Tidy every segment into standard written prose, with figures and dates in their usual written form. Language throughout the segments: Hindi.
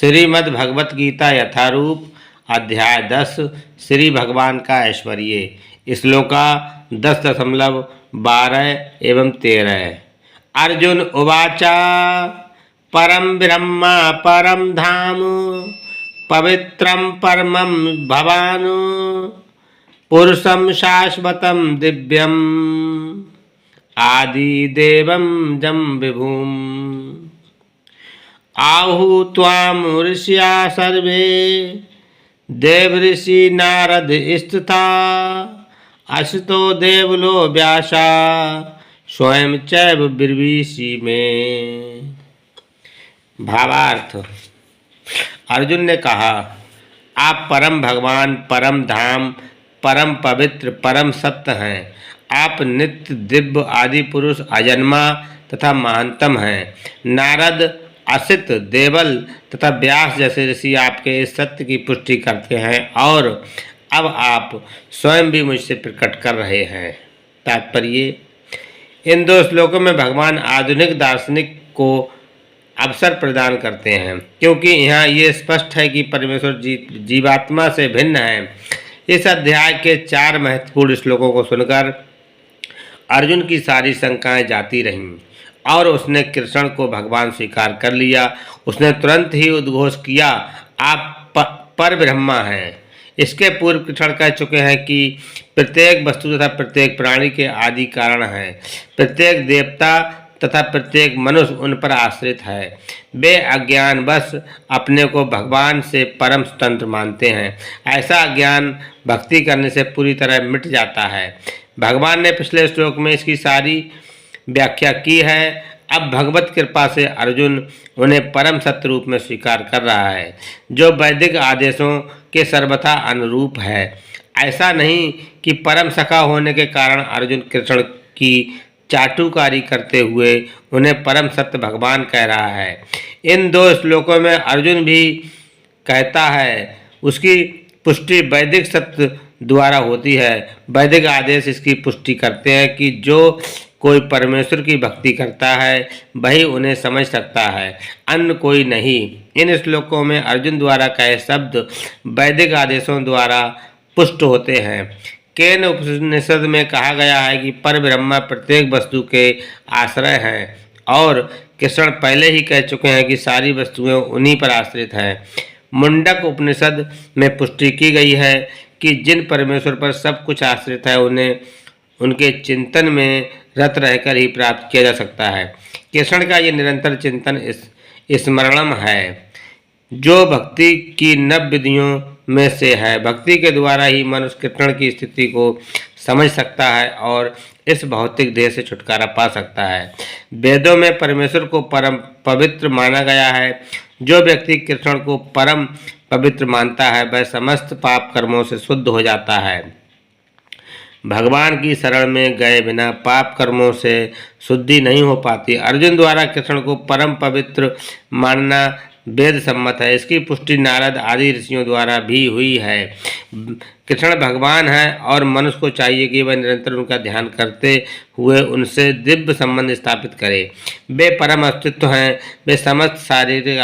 श्रीमद् भगवत गीता यथारूप अध्याय 10 श्री भगवान का ऐश्वर्य श्लोका 10.12 एवं 13। अर्जुन उवाचा परम ब्रह्म परम धाम पवित्रम परमं भवानु पुरुषं शाश्वतं दिव्यम आदिदेवं जं विभुम् आहु त्वाम ऋषिया सर्वे देवऋषि नारद स्तुता असितो देवलो व्यासा स्वयं चैव ब्रवीषि में। भावार्थ। अर्जुन ने कहा, आप परम भगवान, परम धाम, परम पवित्र, परम सत्य हैं। आप नित्य, दिव्य, आदि पुरुष, अजन्मा तथा महानतम हैं। नारद, असित, देवल तथा व्यास जैसे ऋषि आपके इस सत्य की पुष्टि करते हैं और अब आप स्वयं भी मुझसे प्रकट कर रहे हैं। तात्पर्य। इन दो श्लोकों में भगवान आधुनिक दार्शनिक को अवसर प्रदान करते हैं, क्योंकि यहाँ ये स्पष्ट है कि परमेश्वर जीवात्मा से भिन्न है। इस अध्याय के 4 महत्वपूर्ण श्लोकों को सुनकर अर्जुन की सारी शंकाएं जाती रहीं और उसने कृष्ण को भगवान स्वीकार कर लिया। उसने तुरंत ही उद्घोष किया, आप पर ब्रह्मा हैं। इसके पूर्व कृष्ण कह चुके हैं कि प्रत्येक वस्तु तथा प्रत्येक प्राणी के आदि कारण हैं। प्रत्येक देवता तथा प्रत्येक मनुष्य उन पर आश्रित है। वे अज्ञानवश अपने को भगवान से परम स्वतंत्र मानते हैं। ऐसा अज्ञान भक्ति करने से पूरी तरह मिट जाता है। भगवान ने पिछले श्लोक में इसकी सारी व्याख्या की है। अब भगवत कृपा से अर्जुन उन्हें परम सत्य रूप में स्वीकार कर रहा है, जो वैदिक आदेशों के सर्वथा अनुरूप है। ऐसा नहीं कि परम सखा होने के कारण अर्जुन कृष्ण की चाटुकारी करते हुए उन्हें परम सत्य भगवान कह रहा है। इन 2 श्लोकों में अर्जुन भी कहता है, उसकी पुष्टि वैदिक सत्य द्वारा होती है। वैदिक आदेश इसकी पुष्टि करते हैं कि जो कोई परमेश्वर की भक्ति करता है वही उन्हें समझ सकता है, अन्य कोई नहीं। इन श्लोकों में अर्जुन द्वारा कहे शब्द वैदिक आदेशों द्वारा पुष्ट होते हैं। केन उपनिषद में कहा गया है कि पर ब्रह्मा प्रत्येक वस्तु के आश्रय हैं और कृष्ण पहले ही कह चुके हैं कि सारी वस्तुएं उन्हीं पर आश्रित हैं। मुंडक उपनिषद में पुष्टि की गई है कि जिन परमेश्वर पर सब कुछ आश्रित है उन्हें उनके चिंतन में रत रहकर ही प्राप्त किया जा सकता है। कृष्ण का ये निरंतर चिंतन स्मरणम है, जो भक्ति की 9 विधियों में से है। भक्ति के द्वारा ही मनुष्य कृष्ण की स्थिति को समझ सकता है और इस भौतिक देह से छुटकारा पा सकता है। वेदों में परमेश्वर को परम पवित्र माना गया है। जो व्यक्ति कृष्ण को परम पवित्र मानता है वह समस्त पाप कर्मों से शुद्ध हो जाता है। भगवान की शरण में गए बिना पाप कर्मों से शुद्धि नहीं हो पाती। अर्जुन द्वारा कृष्ण को परम पवित्र मानना वेद सम्मत है। इसकी पुष्टि नारद आदि ऋषियों द्वारा भी हुई है। कृष्ण भगवान है और मनुष्य को चाहिए कि वह निरंतर उनका ध्यान करते हुए उनसे दिव्य संबंध स्थापित करे। वे परम अस्तित्व हैं। वे समस्त शारीरिक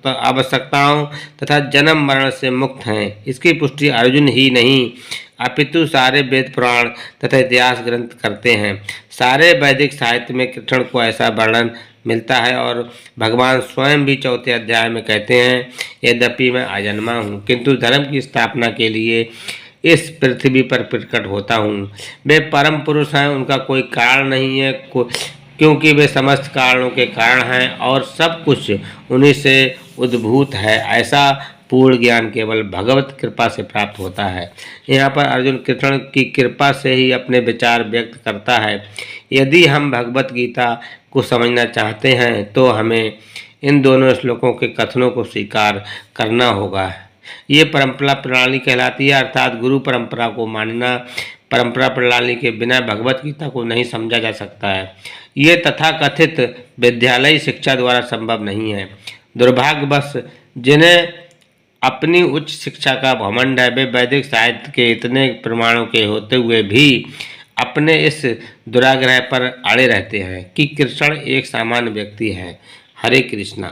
आवश्यकताओं तथा जन्म मरण से मुक्त हैं। इसकी पुष्टि अर्जुन ही नहीं अपितु सारे वेद पुराण तथा इतिहास ग्रंथ करते हैं। सारे वैदिक साहित्य में कृष्ण को ऐसा वर्णन मिलता है और भगवान स्वयं भी 4थे अध्याय में कहते हैं, यद्यपि मैं अजन्मा हूँ किंतु धर्म की स्थापना के लिए इस पृथ्वी पर प्रकट होता हूँ। वे परम पुरुष हैं, उनका कोई कारण नहीं है क्योंकि वे समस्त कारणों के कारण हैं और सब कुछ उन्हीं से उद्भूत है। ऐसा पूर्ण ज्ञान केवल भगवत कृपा से प्राप्त होता है। यहाँ पर अर्जुन कृष्ण की कृपा से ही अपने विचार व्यक्त करता है। यदि हम भगवत गीता को समझना चाहते हैं तो हमें इन दोनों श्लोकों के कथनों को स्वीकार करना होगा। ये परंपरा प्रणाली कहलाती है, अर्थात गुरु परंपरा को मानना। परंपरा प्रणाली के बिना भगवत गीता को नहीं समझा जा सकता है। ये तथाकथित विद्यालयी शिक्षा द्वारा संभव नहीं है। दुर्भाग्यवश जिन्हें अपनी उच्च शिक्षा का घमंड है वे वैदिक साहित्य के इतने प्रमाणों के होते हुए भी अपने इस दुराग्रह पर अड़े रहते हैं कि कृष्ण एक सामान्य व्यक्ति है। हरे कृष्णा।